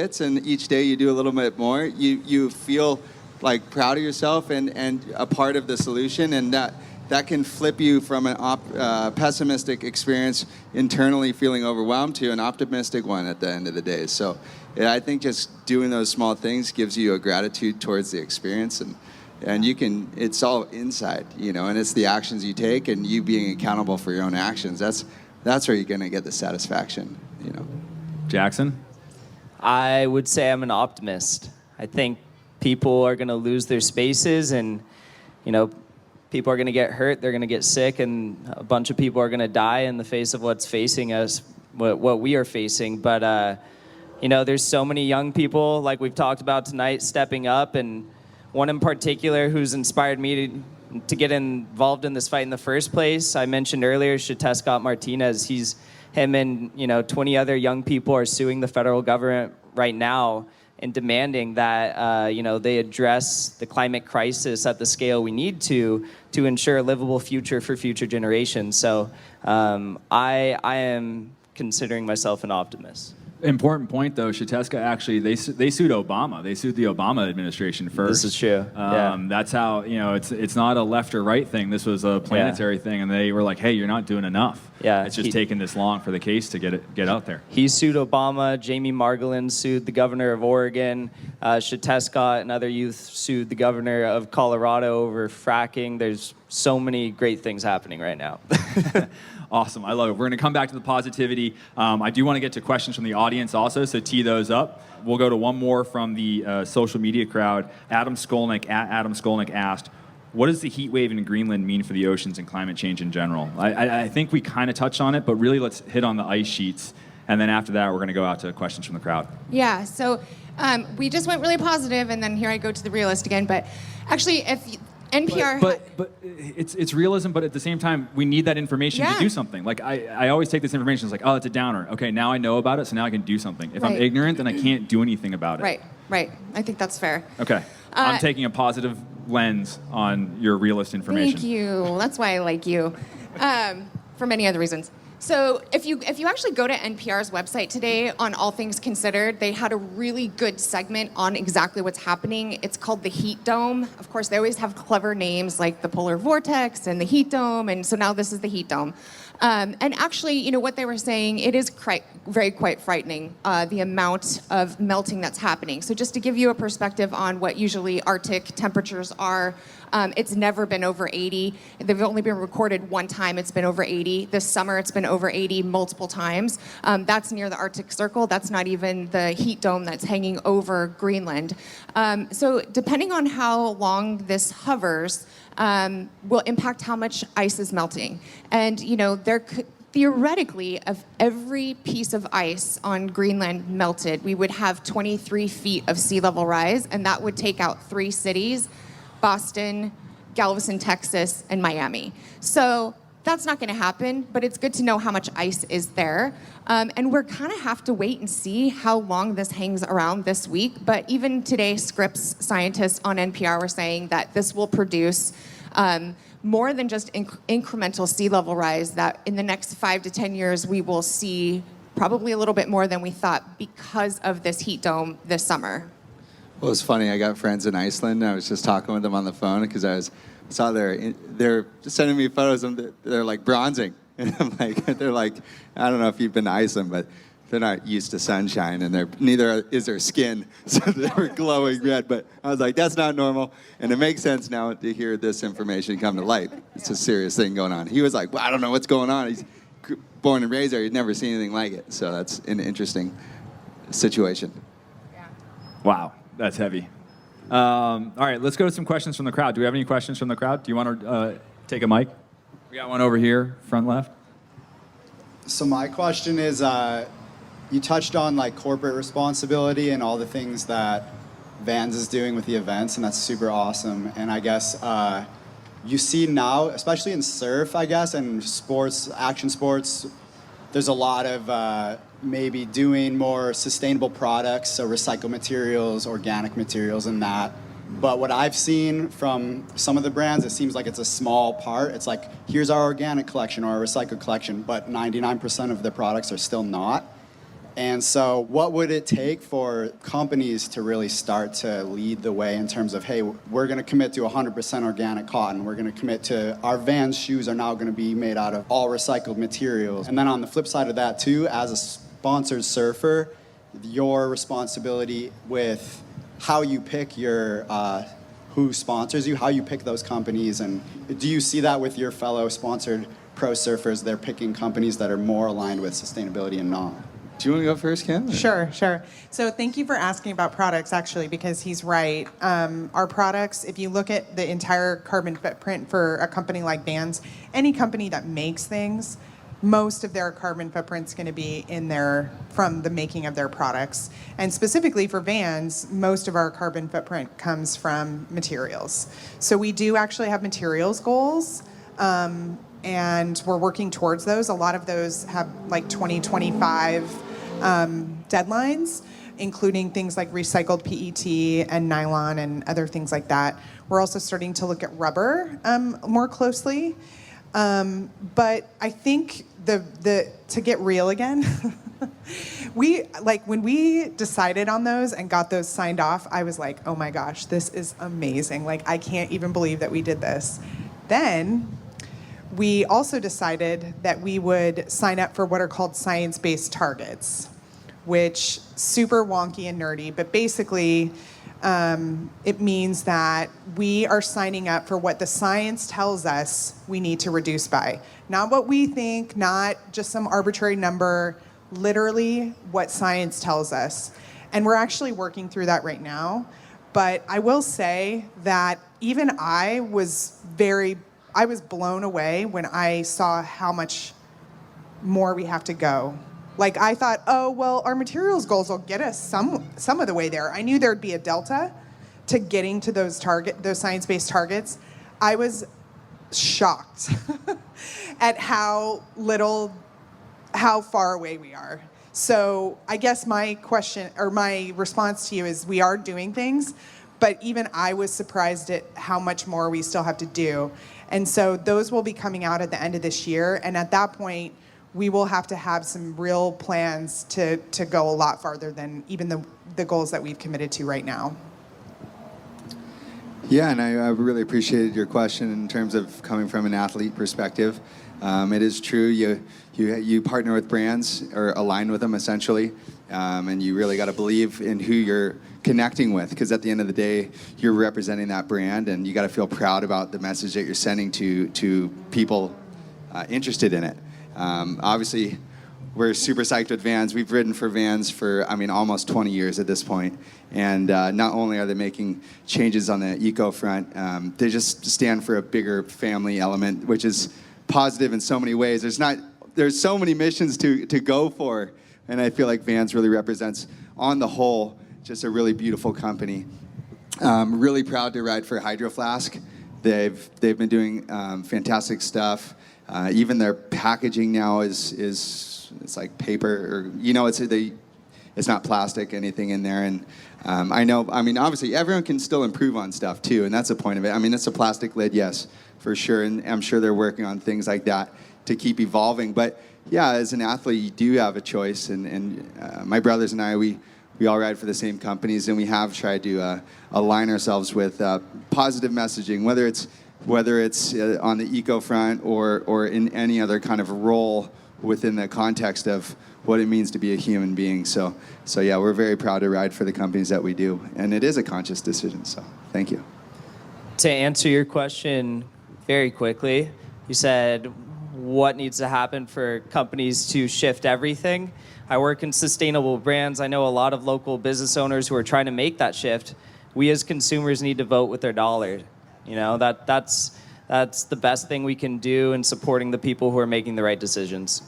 each day you do a little bit more, you feel like proud of yourself and a part of the solution, and that can flip you from an pessimistic experience internally feeling overwhelmed to an optimistic one at the end of the day. So I think just doing those small things gives you a gratitude towards the experience, and it's all inside, and it's the actions you take and you being accountable for your own actions. That's where you're going to get the satisfaction, Jackson? I would say I'm an optimist. I think people are going to lose their spaces, and people are going to get hurt, they're going to get sick, and a bunch of people are going to die in the face of what's facing us, what we are facing. But there's so many young people, like we've talked about tonight, stepping up, and one in particular who's inspired me to get involved in this fight in the first place. I mentioned earlier Scott Martinez. Him and 20 other young people are suing the federal government right now and demanding that they address the climate crisis at the scale we need to ensure a livable future for future generations. So I am considering myself an optimist. Important point, though. Scott actually, they sued Obama. They sued the Obama administration first. This is true. That's how, it's not a left or right thing. This was a planetary thing, and they were like, hey, you're not doing enough. Yeah, it's just taking this long for the case to get out there. He sued Obama. Jamie Margolin sued the governor of Oregon. Scott and other youth sued the governor of Colorado over fracking. There's so many great things happening right now. Awesome. I love it. We're going to come back to the positivity. I do want to get to questions from the audience also, so tee those up. We'll go to one more from the social media crowd. Adam Skolnick asked, what does the heat wave in Greenland mean for the oceans and climate change in general? I think we kind of touched on it, but really let's hit on the ice sheets. And then after that, we're going to go out to questions from the crowd. Yeah, so we just went really positive, and then here I go to the realist again. But actually, if NPR... But it's realism, but at the same time, we need that information to do something. Like, I always take this information, it's like, oh, it's a downer. Okay, now I know about it, so now I can do something. If I'm ignorant, then I can't do anything about it. Right. I think that's fair. Okay. I'm taking a positive lens on your realist information. Thank you. That's why I like you, for many other reasons. So if you actually go to NPR's website today on All Things Considered, they had a really good segment on exactly what's happening. It's called the Heat Dome. Of course, they always have clever names like the polar vortex and the heat dome, and so now this is the heat dome. And actually, what they were saying, it is quite frightening, the amount of melting that's happening. So just to give you a perspective on what usually Arctic temperatures are, it's never been over 80. They've only been recorded one time it's been over 80. This summer it's been over 80 multiple times. That's near the Arctic Circle. That's not even the heat dome that's hanging over Greenland. So depending on how long this hovers, will impact how much ice is melting. And, there could, theoretically, of every piece of ice on Greenland melted, we would have 23 feet of sea level rise, and that would take out 3 cities, Boston, Galveston, Texas, and Miami. So that's not going to happen, but it's good to know how much ice is there. And we're kind of have to wait and see how long this hangs around this week. But even today, Scripps scientists on NPR were saying that this will produce more than just incremental sea level rise, that in the next 5 to 10 years, we will see probably a little bit more than we thought because of this heat dome this summer. Well, it's funny. I got friends in Iceland, and I was just talking with them on the phone because saw they're sending me photos and they're like bronzing. And I'm like, they're like, I don't know if you've been to Iceland, but they're not used to sunshine, and neither is their skin, so they were glowing red. But I was like, that's not normal, and it makes sense now to hear this information come to light. It's a serious thing going on. He was like, well, I don't know what's going on. He's born and raised there. He'd never seen anything like it. So that's an interesting situation. Yeah. Wow, that's heavy. All right, let's go to some questions from the crowd. Do we have any questions from the crowd? Do you want to take a mic? We got one over here, front left. So my question is, you touched on like corporate responsibility and all the things that Vans is doing with the events, and that's super awesome. And I guess you see now, especially in surf, I guess, and sports, action sports, there's a lot of maybe doing more sustainable products, so recycled materials, organic materials, and that. But what I've seen from some of the brands, it seems like it's a small part. It's like, here's our organic collection or our recycled collection, but 99% of the products are still not. And so what would it take for companies to really start to lead the way in terms of, hey, we're going to commit to 100% organic cotton. We're going to commit to our Vans shoes are now going to be made out of all recycled materials. And then on the flip side of that, too, as a sponsored surfer, your responsibility with how you pick your who sponsors you, how you pick those companies, and do you see that with your fellow sponsored pro surfers? They're picking companies that are more aligned with sustainability and not. Do you want to go first, Kim? Sure. So thank you for asking about products, actually, because he's right. Our products, if you look at the entire carbon footprint for a company like Vans, any company that makes things, most of their carbon footprint's going to be in there from the making of their products. And specifically for Vans, most of our carbon footprint comes from materials. So we do actually have materials goals, and we're working towards those. A lot of those have like 2025 deadlines, including things like recycled PET and nylon and other things like that. We're also starting to look at rubber more closely. But I think to get real again, when we decided on those and got those signed off, I was like, oh my gosh, this is amazing. Like, I can't even believe that we did this. Then we also decided that we would sign up for what are called science-based targets, which super wonky and nerdy, but basically It means that we are signing up for what the science tells us we need to reduce by. Not what we think, not just some arbitrary number, literally what science tells us. And we're actually working through that right now. But I will say that even I was blown away when I saw how much more we have to go. Like, I thought, oh, well, our materials goals will get us some of the way there. I knew there'd be a delta to getting to those science-based targets. I was shocked at how far away we are. So I guess my response to you is we are doing things, but even I was surprised at how much more we still have to do. And so those will be coming out at the end of this year. And at that point, we will have to have some real plans to go a lot farther than even the goals that we've committed to right now. Yeah, and I really appreciated your question in terms of coming from an athlete perspective. It is true, you partner with brands or align with them essentially, and you really got to believe in who you're connecting with, because at the end of the day, you're representing that brand, and you got to feel proud about the message that you're sending to people interested in it. Obviously, we're super psyched with Vans. We've ridden for Vans for, almost 20 years at this point. And not only are they making changes on the eco front, they just stand for a bigger family element, which is positive in so many ways. There's so many missions to go for. And I feel like Vans really represents, on the whole, just a really beautiful company. Really proud to ride for Hydro Flask. They've been doing fantastic stuff. Even their packaging now is it's like paper, or it's not plastic, anything in there. And obviously everyone can still improve on stuff too, and that's the point of it. It's a plastic lid, yes, for sure, and I'm sure they're working on things like that to keep evolving. But yeah, as an athlete, you do have a choice, and my brothers and I, we all ride for the same companies, and we have tried to align ourselves with positive messaging, whether it's on the eco front or in any other kind of role within the context of what it means to be a human being. So yeah, we're very proud to ride for the companies that we do, and it is a conscious decision. So thank you. To answer your question very quickly, you said what needs to happen for companies to shift everything. I work in sustainable brands. I know a lot of local business owners who are trying to make that shift. We as consumers need to vote with their dollar. That's the best thing we can do in supporting the people who are making the right decisions.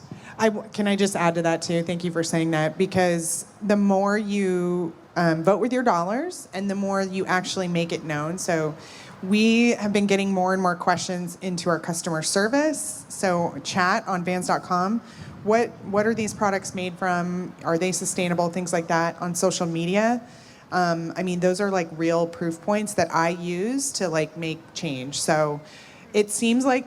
Can I just add to that too? Thank you for saying that, because the more you vote with your dollars and the more you actually make it known. So we have been getting more and more questions into our customer service. So chat on Vans.com. What are these products made from? Are they sustainable? Things like that. On social media. Those are like real proof points that I use to like make change. So it seems like,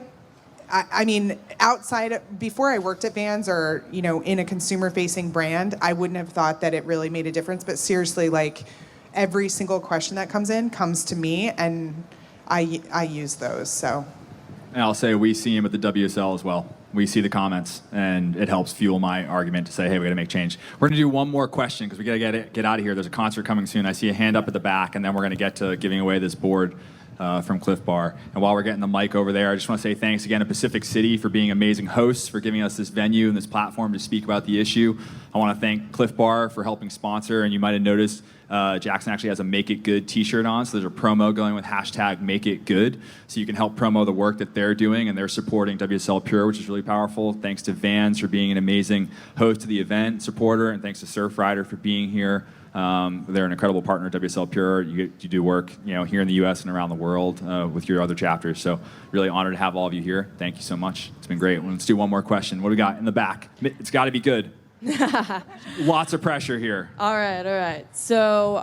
before I worked at Vans or, in a consumer facing brand, I wouldn't have thought that it really made a difference. But seriously, like every single question that comes to me, and I use those, so. And I'll say we see him at the WSL as well. We see the comments, and it helps fuel my argument to say, hey, we got to make change. We're going to do one more question because we got to get out of here. There's a concert coming soon. I see a hand up at the back, and then we're going to get to giving away this board from Clif Bar. And while we're getting the mic over there, I just want to say thanks again to Pacific City for being amazing hosts, for giving us this venue and this platform to speak about the issue. I want to thank Clif Bar for helping sponsor, and you might have noticed Jackson actually has a Make It Good t-shirt on, so there's a promo going with hashtag Make It Good, so you can help promo the work that they're doing, and they're supporting WSL Pure, which is really powerful. Thanks to Vans for being an amazing host of the event, supporter, and thanks to Surfrider for being here. They're an incredible partner at WSL Pure. You do work, here in the U.S. and around the world with your other chapters. So really honored to have all of you here. Thank you so much. It's been great. Let's do one more question. What do we got in the back? It's got to be good. Lots of pressure here. All right. So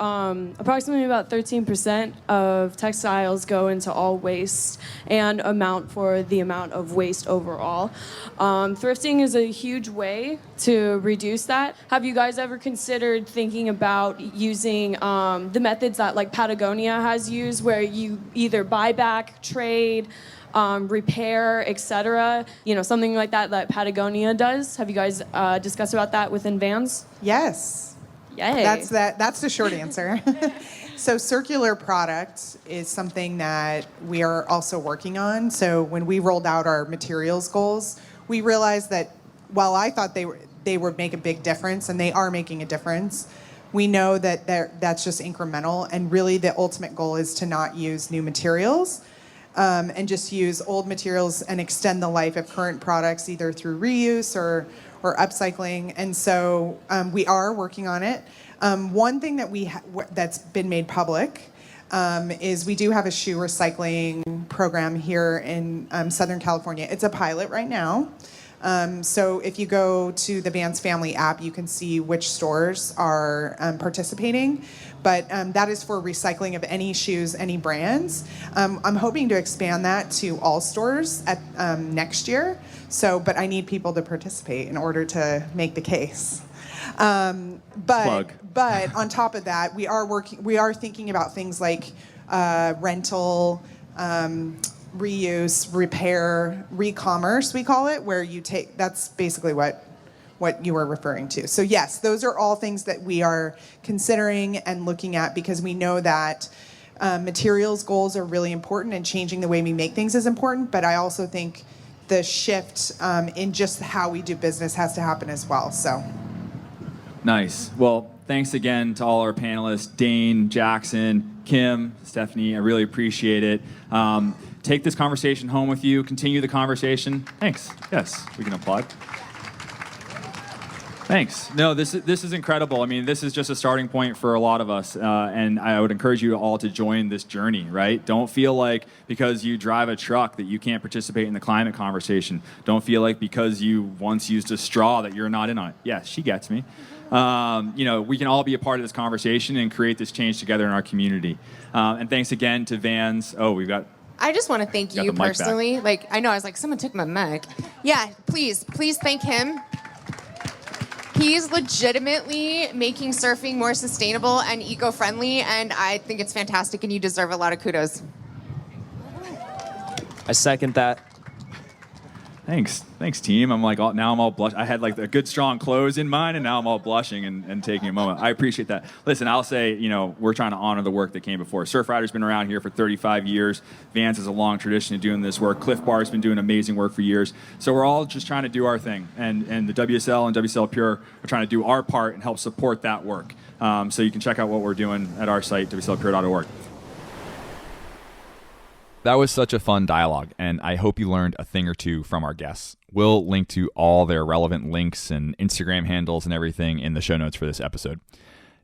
approximately about 13% of textiles go into all waste and amount for the amount of waste overall. Thrifting is a huge way to reduce that. Have you guys ever considered thinking about using the methods that like Patagonia has used, where you either buy back, trade, repair, etc., something like that Patagonia does? Have you guys discussed about that within Vans? Yes. Yay. That's the short answer. So circular product is something that we are also working on. So when we rolled out our materials goals, we realized that while I thought they would make a big difference, and they are making a difference, we know that that's just incremental, and really the ultimate goal is to not use new materials and just use old materials and extend the life of current products either through reuse or upcycling. And so we are working on it. One thing that that's been made public is we do have a shoe recycling program here in Southern California. It's a pilot right now. So if you go to the Vans Family app, you can see which stores are participating. But that is for recycling of any shoes, any brands. I'm hoping to expand that to all stores at next year. But I need people to participate in order to make the case. But on top of that, we are thinking about things like rental, reuse, repair, re-commerce, we call it, where you take, that's basically what you were referring to. So yes, those are all things that we are considering and looking at, because we know that materials goals are really important, and changing the way we make things is important, but I also think the shift in just how we do business has to happen as well. So Nice. Well, thanks again to all our panelists, Dane, Jackson, Kim, Stephanie. I really appreciate it. Take this conversation home with you. Continue the conversation. Thanks. Yes, we can applaud. Thanks. No, this is incredible. I mean, this is just a starting point for a lot of us, and I would encourage you all to join this journey, right? Don't feel like because you drive a truck that you can't participate in the climate conversation. Don't feel like because you once used a straw that you're not in on it. Yes, she gets me. We can all be a part of this conversation and create this change together in our community. And thanks again to Vans. Oh, we've got... I just want to thank you personally. I know, I was like, someone took my mic. Yeah, please thank him. He's legitimately making surfing more sustainable and eco-friendly, and I think it's fantastic, and you deserve a lot of kudos. I second that. Thanks, team. Now I'm all blushing. I had like a good strong close in mind, and now I'm all blushing and taking a moment. I appreciate that. Listen, I'll say, we're trying to honor the work that came before. Surfrider's been around here for 35 years. Vans has a long tradition of doing this work. Clif Bar has been doing amazing work for years. So we're all just trying to do our thing, and the WSL and WSL Pure are trying to do our part and help support that work. So you can check out what we're doing at our site, wslpure.org. That was such a fun dialogue, and I hope you learned a thing or two from our guests. We'll link to all their relevant links and Instagram handles and everything in the show notes for this episode.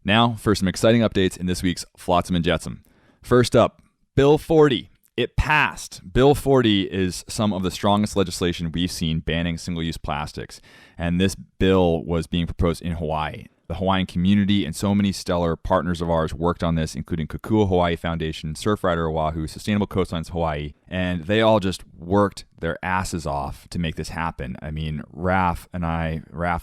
Now for some exciting updates in this week's Flotsam and Jetsam. First up, Bill 40. It passed. Bill 40 is some of the strongest legislation we've seen banning single-use plastics, and this bill was being proposed in Hawaii. The Hawaiian community and so many stellar partners of ours worked on this, including Kokua Hawaii Foundation, Surfrider Oahu, Sustainable Coastlines Hawaii, and they all just worked their asses off to make this happen. I mean, Raf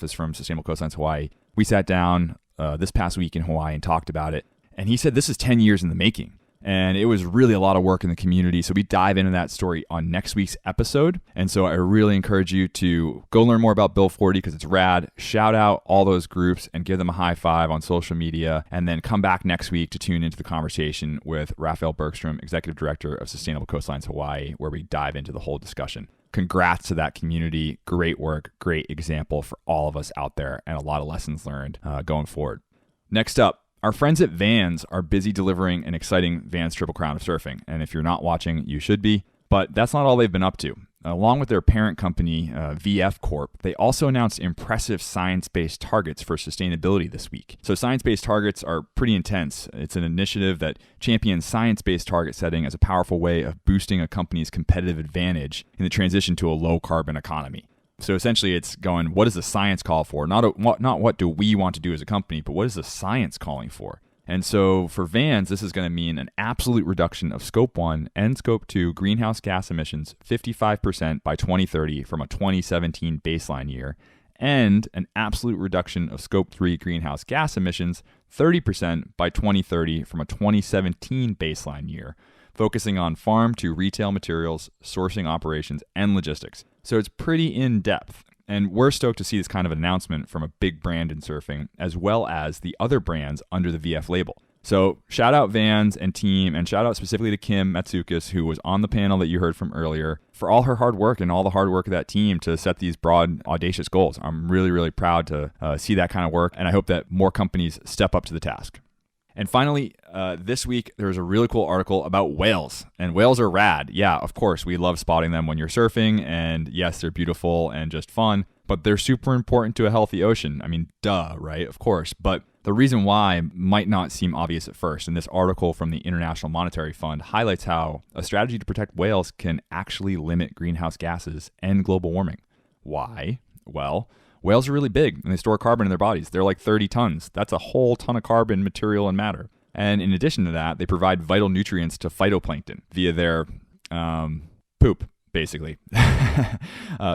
is from Sustainable Coastlines Hawaii. We sat down this past week in Hawaii and talked about it, and he said this is 10 years in the making. And it was really a lot of work in the community. So we dive into that story on next week's episode. And so I really encourage you to go learn more about Bill 40 because it's rad. Shout out all those groups and give them a high five on social media. And then come back next week to tune into the conversation with Raphael Bergstrom, Executive Director of Sustainable Coastlines Hawaii, where we dive into the whole discussion. Congrats to that community. Great work. Great example for all of us out there, and a lot of lessons learned going forward. Next up, our friends at Vans are busy delivering an exciting Vans Triple Crown of surfing. And if you're not watching, you should be. But that's not all they've been up to. Along with their parent company, VF Corp, they also announced impressive science-based targets for sustainability this week. So science-based targets are pretty intense. It's an initiative that champions science-based target setting as a powerful way of boosting a company's competitive advantage in the transition to a low-carbon economy. So essentially it's going, what does the science call for? Not what do we want to do as a company, but what is the science calling for? And so for Vans, this is going to mean an absolute reduction of Scope 1 and Scope 2 greenhouse gas emissions 55% by 2030 from a 2017 baseline year, and an absolute reduction of Scope 3 greenhouse gas emissions 30% by 2030 from a 2017 baseline year, focusing on farm to retail materials, sourcing operations, and logistics. So it's pretty in-depth, and we're stoked to see this kind of announcement from a big brand in surfing, as well as the other brands under the VF label. So shout out Vans and team, and shout out specifically to Kim Matsoukas, who was on the panel that you heard from earlier, for all her hard work and all the hard work of that team to set these broad, audacious goals. I'm really, really proud to see that kind of work, and I hope that more companies step up to the task. And finally, this week, there was a really cool article about whales. And whales are rad. Yeah, of course, we love spotting them when you're surfing. And yes, they're beautiful and just fun. But they're super important to a healthy ocean. I mean, duh, right? Of course. But the reason why might not seem obvious at first. And this article from the International Monetary Fund highlights how a strategy to protect whales can actually limit greenhouse gases and global warming. Why? Well, whales are really big and they store carbon in their bodies. They're like 30 tons. That's a whole ton of carbon, material, and matter. And in addition to that, they provide vital nutrients to phytoplankton via their poop, basically.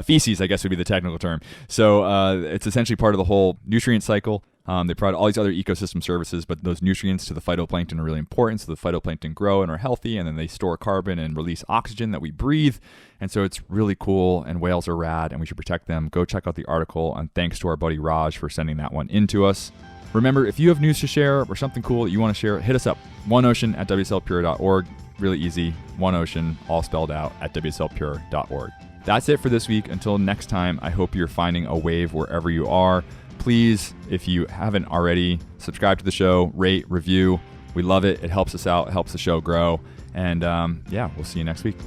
Feces, I guess, would be the technical term. So it's essentially part of the whole nutrient cycle. They provide all these other ecosystem services, but those nutrients to the phytoplankton are really important. So the phytoplankton grow and are healthy, and then they store carbon and release oxygen that we breathe. And so it's really cool, and whales are rad, and we should protect them. Go check out the article, and thanks to our buddy Raj for sending that one in to us. Remember, if you have news to share or something cool that you want to share, hit us up. oneocean@wslpure.org. Really easy. One Ocean, all spelled out, at wslpure.org. That's it for this week. Until next time, I hope you're finding a wave wherever you are. Please, if you haven't already, subscribe to the show, rate, review. We love it. It helps us out. It helps the show grow. And yeah, we'll see you next week.